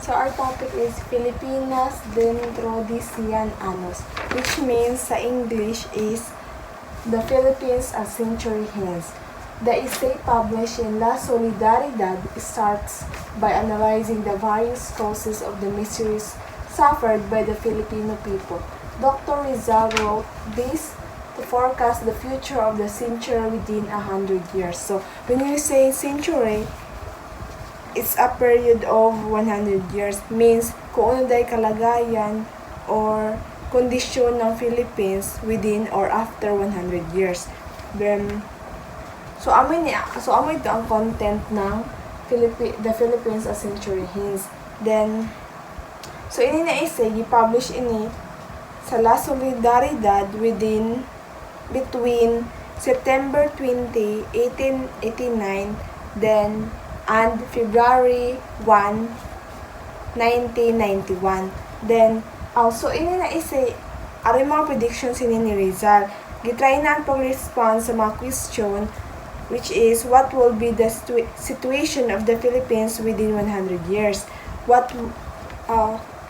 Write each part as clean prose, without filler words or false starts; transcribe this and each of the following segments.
So our topic is Filipinas dentro de 100 años, which means sa English is the Philippines a century hence. The essay published in La Solidaridad starts by analyzing the various causes of the miseries suffered by the Filipino people. Dr. Rizal wrote this to forecast the future of the century within 100 years. So when you say century, it's a period of 100 years. Means kung ano day kalagayan or kondisyon ng Philippines within or after 100 years. Then, so amoy ito ang content ng the Philippines a century hence. Then, so ini na essay, i-publish ini sa La Solidaridad between September 20, 1889, then and February 1, 1991. Then, also, ini na essay, aray mga predictions ini ni Rizal. Gitry na ang pag-respond sa mga question, which is, what will be the situation of the Philippines within 100 years? What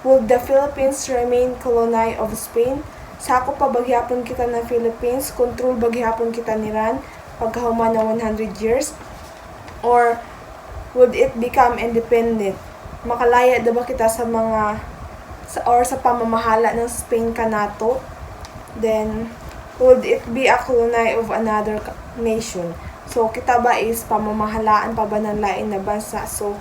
will the Philippines remain colony of Spain? Sako pa bagyapon kita ng Philippines? Control bagyapon kita ni Iran pagkahuman ng 100 years? Or would it become independent? Makalaya ba kita sa sa pamamahala ng Spain kanato? Then, would it be a colony of another nation? So, kita ba is pamamahalaan pa ba ng lain na bansa? So,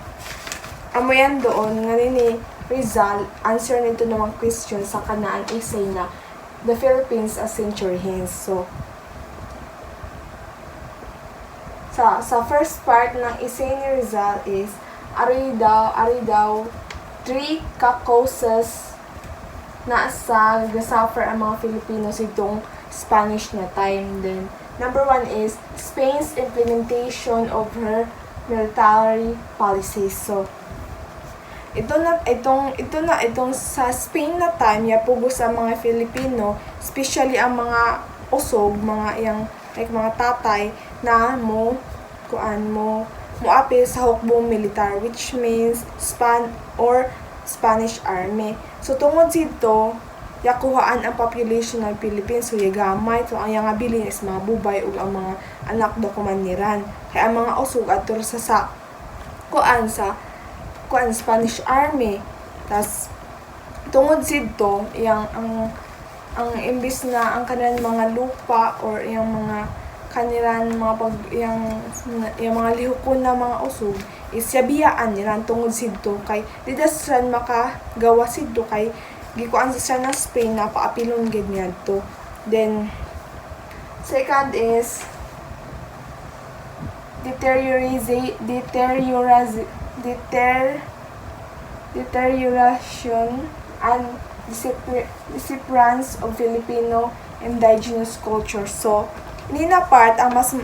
amo yan doon, nga ni Rizal, answer nito namang question sa kanaan essay na The Philippines a century hence. So, sa first part ng essay ni Rizal is ari daw 3 causes na sa gasuffer ang mga Filipinos itong Spanish na time. Then number 1 is Spain's implementation of her military policies. So itong sa Spain na time yapugos ang mga Filipino, especially ang mga usog, mga tatay na moapil sa hukbong militar, which means Spanish Army. So tungod dito, yakuhaan ang population ng Philippines, so yagamay, so ang yang abilin is mga bubay ug ang mga anak dokumaniran. Kaya ang mga usog atur sa Spanish Army. Tas tungod dito, ang imbis na ang kanilang mga lupa or yung mga kanilang yung mga lihukon na mga usog is yabiyaan nila tungod sidto kay didasran makagawa sidto kay gikuan sa ng Spain na paapilon gid niadto. Then second is deterioration and disappearance of Filipino indigenous culture. So ini na part ang mas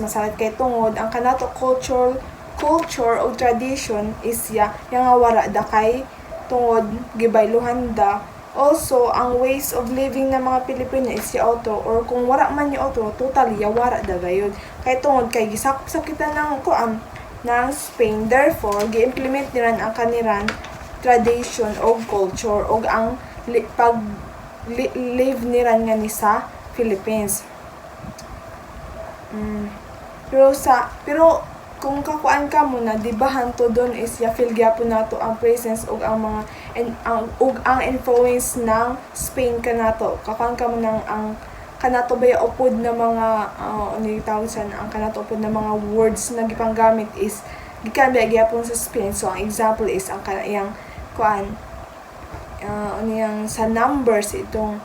masalat kay tungod ang kanato culture o tradition is yang wara da kay tungod gibayluhan da. Also ang ways of living ng mga Pilipino is auto or kung wara man yung auto totally wara da gayud kay tungod kay gisakop kita ng Spain. Therefore gi-implement nila ang kanilang tradition o culture o ang live nila nga ni sa Philippines. Pero kung kakuan ka muna, di ba hanto doon is feel gyapon nato ang presence ug ang influence ng Spain kanato. Kakuan ka muna ang kanato ba upod na mga ang kanato upod na mga words na gipanggamit is gikan ba gyapon sa Spain. So ang example is ang kanang sa numbers itong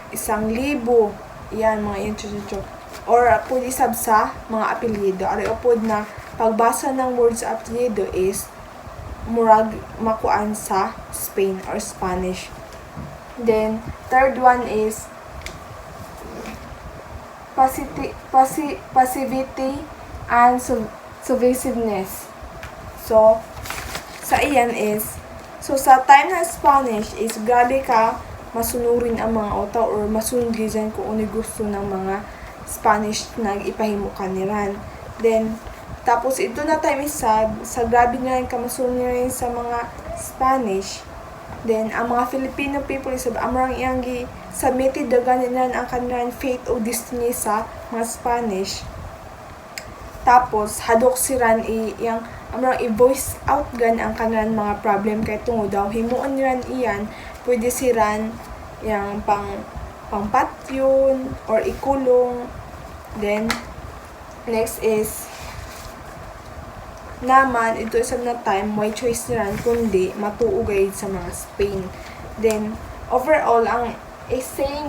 1,000 yan mga intro or pwede sa mga apelyido. Ari upod na pagbasa ng words sa apelyido is murag makuan sa Spain or Spanish. Then third one is passivity and subversiveness. So sa iyan is sa time na Spanish is grabe ka masunurin ang mga auto or masundlisan kung ano gusto ng mga Spanish na ipahimo kaniran. Then Tapos ito na time isab sa grabe na rin kamasun rin sa mga Spanish. Then ang mga Filipino people isab amrang iyang gi submitted dagan nila ang kanilang fate o destiny sa mga Spanish. Tapos hadok siran iyang amrang i-voice out gan ang kanilang mga problem kay tungod daw himuon niran iyan pwede siran yang pangpatyon or ikulong. Then next is naman ito isang na time may choice niran kundi matuugay sa mga Spain. Then overall ang essay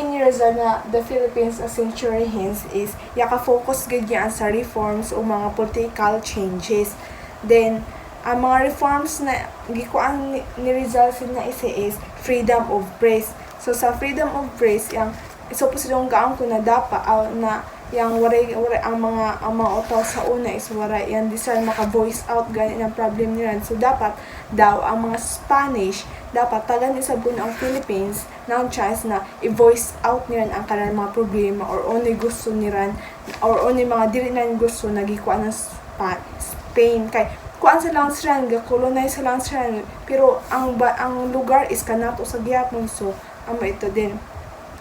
ni Rizal na the Philippines a century hence is yaka-focus gid yan sa reforms o mga political changes. Then ang mga reforms na gikuan ni Rizal na essay is freedom of press. So sa freedom of press yang so po silang gaang ko na dapat na yang waray ang mga otaw sa una is waray yan di sila maka-voice out ganit ang problem nila. So dapat daw ang mga Spanish dapat tagan isab kun ang Philippines na chance na i-voice out nila ang kanilang mga problema or only gusto nila or only mga dili na gusto nagikuan ng Spain kay kuan sa lang sila ga-colonize sa lang sila pero ang lugar is kanato sa gihapon. So amo ito din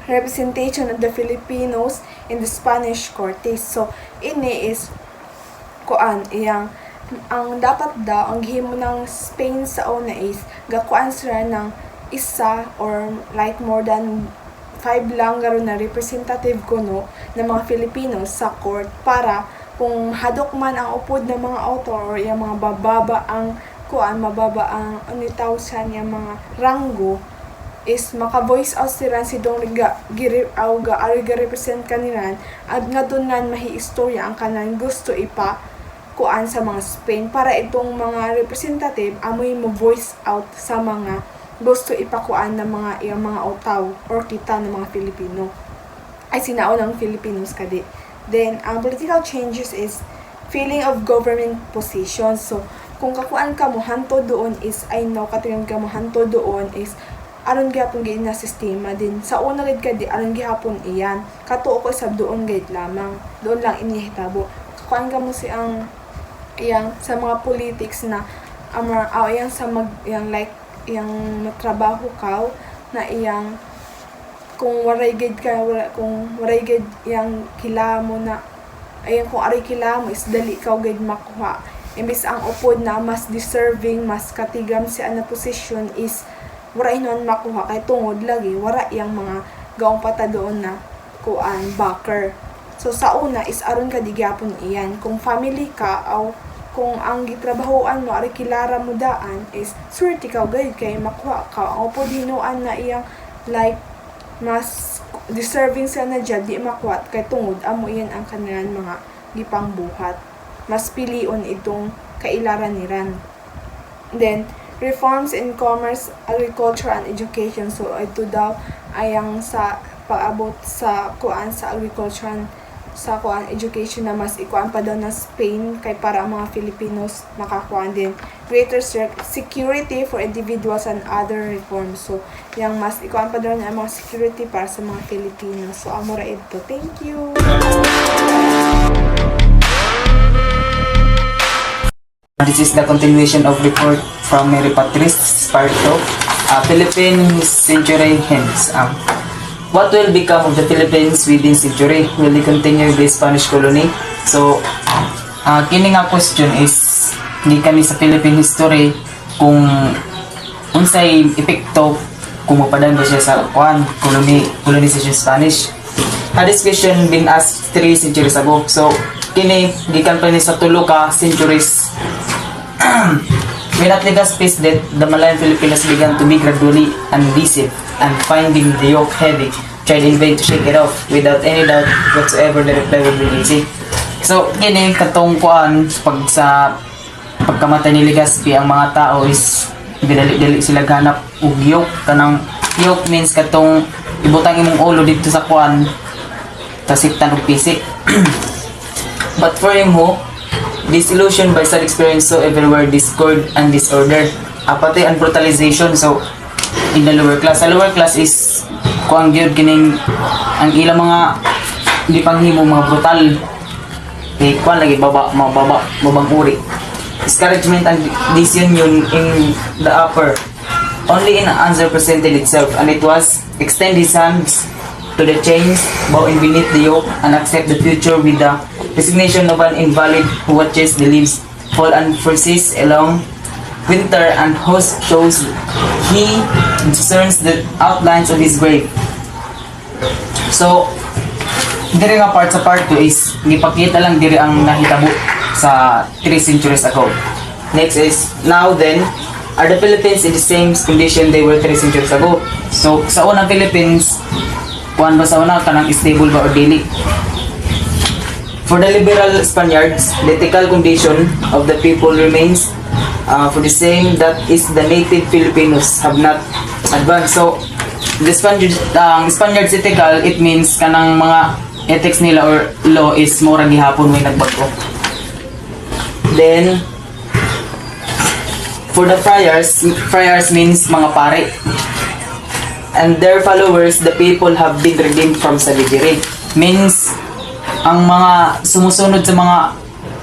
representation of the Filipinos in the Spanish Cortes. So ini is kuan iyang ang dapat daw ang gihimo ng Spain sa una is gakuan sila ng isa or like more than 5 lang garo na representative kuno ng mga Filipinos sa court para kung hadok man ang upod ng mga author or yung mga mababa ang tawsan yung mga ranggo is maka-voice out sila si dong represent kanilan at nga doon nga mahi-istorya ang kanan gusto kuan sa mga Spain para itong mga representative amoy mo voice out sa mga gusto ipakuan ng mga otaw or kita ng mga Filipino ay sinaon ng Filipinos kadi. Then ang political changes is feeling of government position. So kung kakuan ka mo hanto doon is I know katingan ka mo hanto doon is aron gihapon gid na sistema din sa una gid kadi aron gihapon iyan katuo ko sab doon gid lamang doon lang inihitabo kakuan ka mo si ang iyang sa mga politics na iyang sa iyang like iyang trabaho ka na iyang kung waray gid iyang kilamo na ayan kung aray kilamo is dali ka gid makuha imbis ang upod na mas deserving mas katigam si ana position is wala inon makuha kay tungod lagi wala yang mga gaong pata doon na kuan backer. So sa una is aron ka digyapon iyan kung family ka o kung ang gitrabahoan mo ari kilara mo daan is swerte ka gayud kay makuha ka ang upod hinuan na iyang like mas deserving siya na dyan di makuha kay tungod amo iyan ang kanilang mga gipang buhat mas pilion itong kailaran niran. Then reforms in commerce, agriculture, and education. So ito daw ayang sa paabot sa kuan sa agriculture and sa kuan education na mas ikuan pa daw na Spain kay para ang mga Filipinos makakuan din greater security for individuals and other reforms. So yang mas ikuan pa daw na mga security para sa mga Filipinos. So amora ito. Thank you. This is the continuation of report from Mary Patrice, part 2, Philippine Century Hence. What will become of the Philippines within century? Will they continue the Spanish colony? So, kini nga question is, hindi kami sa Philippine history kung unsay epekto kung mapadan ba siya sa colonization Spanish. This question been asked 3 centuries ago. So, kini gikan pa ni sa tulo ka centuries. When at Legazpi that the Malayan Filipinos began to be gradually undeceived and finding the yoke heavy, tried in vain to shake it off. Without any doubt whatsoever, the reply would be easy. So, kini katong kuan pagkamatay ni Legazpi ang mga tao is dili sila ganap og yoke. Kanang yoke means katong ibutang imong ulo dito sa kuan tasiktan og pisik. But for him who disillusioned by sad experience so everywhere discord and disorder, apathy and brutalization. So in the lower class, sa lower class is kuang gyud kining ang ilang mga di panghimo mga brutal kay kwan lagi mabang uri. Discouragement and disunion in the upper. Only an answer presented itself, and it was extend his hands to the chains, bow in beneath the yoke, and accept the future with the resignation of an invalid who watches the leaves fall and foresees along winter and whose shows he discerns the outlines of his grave. So, diri nga part sa part 2 is gipakita lang diri ang nahitabo sa 3 centuries ago. Next is, now then, are the Philippines in the same condition they were 3 centuries ago? So, sa unang Philippines, kuan ba sa una kanang stable ba or dili? For the liberal Spaniards, the ethical condition of the people remains for the same that is the native Filipinos have not advanced. So, the Spaniards ethical, it means kanang mga ethics nila or law is mura gihapon may nagbago. Then, for the friars means mga pare. And their followers, the people have been redeemed from savagery. Means, ang mga sumusunod sa mga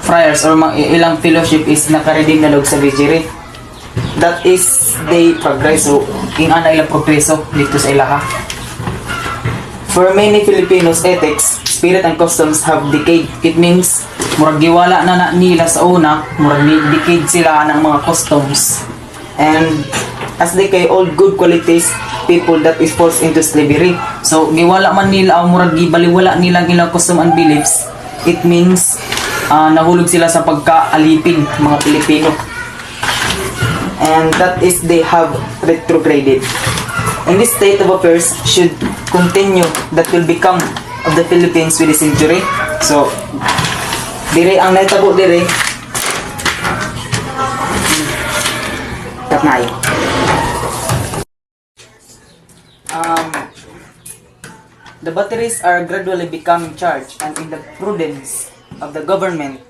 friars or mga ilang fellowship is nakaredeem na log sa savagery. That is, they progress. So, ingana ilang progreso dito sa ilaha. For many Filipinos, ethics, spirit, and customs have decayed. It means, murag giwala na nila sa una, murag decayed sila ng mga customs. And as decay all good qualities, people that is forced into slavery. So, giwala man nila o murag gibaliwala nila ang ilang custom and beliefs. It means, nahulog sila sa pagkaalipin, mga Pilipino. And that is, they have retrograded. In this state of affairs should continue that will become of the Philippines with the century. So, dire ang naitabo dire. Tatnay. The batteries are gradually becoming charged, and in the prudence of the government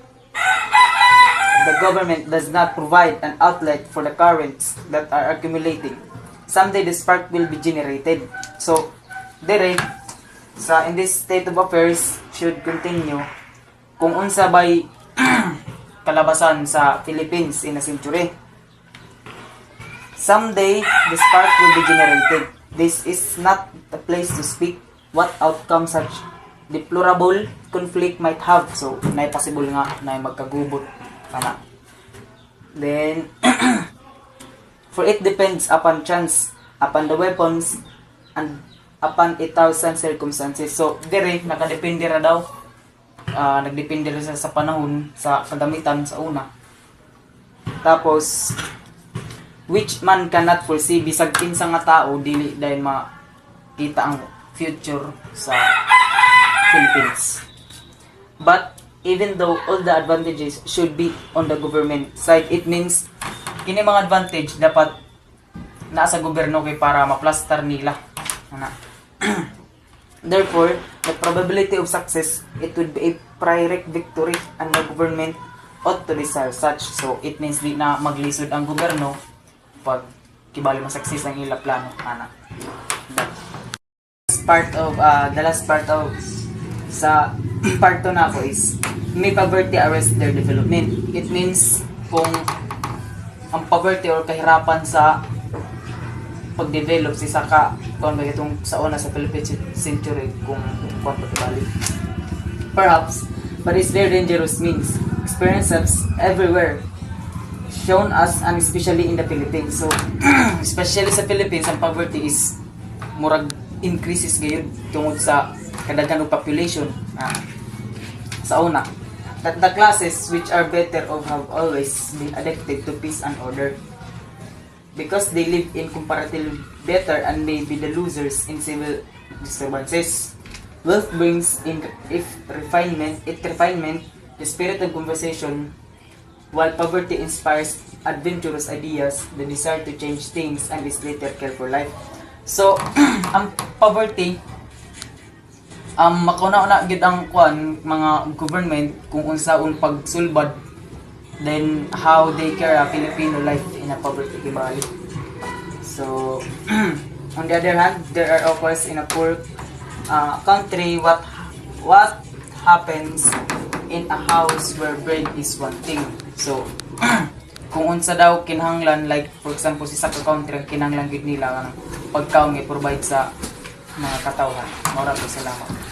does not provide an outlet for the currents that are accumulating. Someday the spark will be generated. So, dire, in this state of affairs should continue kung unsa bay kalabasan sa Philippines in a century. Someday the spark will be generated. This is not the place to speak what outcome such deplorable conflict might have. So, nay possible nga na magkagubot kana. Then for it depends upon chance, upon the weapons, and upon 1,000 circumstances. So, dire, nakadepende ra daw. Nagdepende rin sa panahon, sa kagamitan sa una. Tapos, which man cannot foresee, bisag kinsa nga tao, dili dahil makita ang future sa Philippines. But, even though all the advantages should be on the government side, it means, kini mga advantage dapat nasa gobyerno kay para ma-plaster nila. Therefore, the probability of success, it would be a pyrrhic victory, and the government ought to desire such. So, it means di na maglisod ang gobyerno pag kibali ma-success ang ila plano. The last part of sa part 2 na ako is may poverty arrest their development. It means kung ang poverty or kahirapan sa pag-develop si Saka kung ba itong sa una sa Philippine century kung pagkakabalik. Perhaps, but it's very dangerous means experiences everywhere shown us, and especially in the Philippines. So, especially sa Philippines, ang poverty is murag increases gayon tungod sa kadaghan og population. Sa una, that the classes which are better off have always been addicted to peace and order, because they live in comparatively better and may be the losers in civil disturbances. Wealth brings in refinement, the spirit of conversation, while poverty inspires adventurous ideas, the desire to change things, and is later care for life. So, ang poverty, makauna-una gid ang mga government kung unsaon pagsulbad, then how they care a Filipino life in a poverty kibali. So, on the other hand, there are of course in a poor country what happens in a house where bread is wanting. So, kung unsa daw kinahanglan, like for example si sa country ang kinahanglan gid nila kanang pagkaon i-provide sa mga katawhan. Maura po salamat.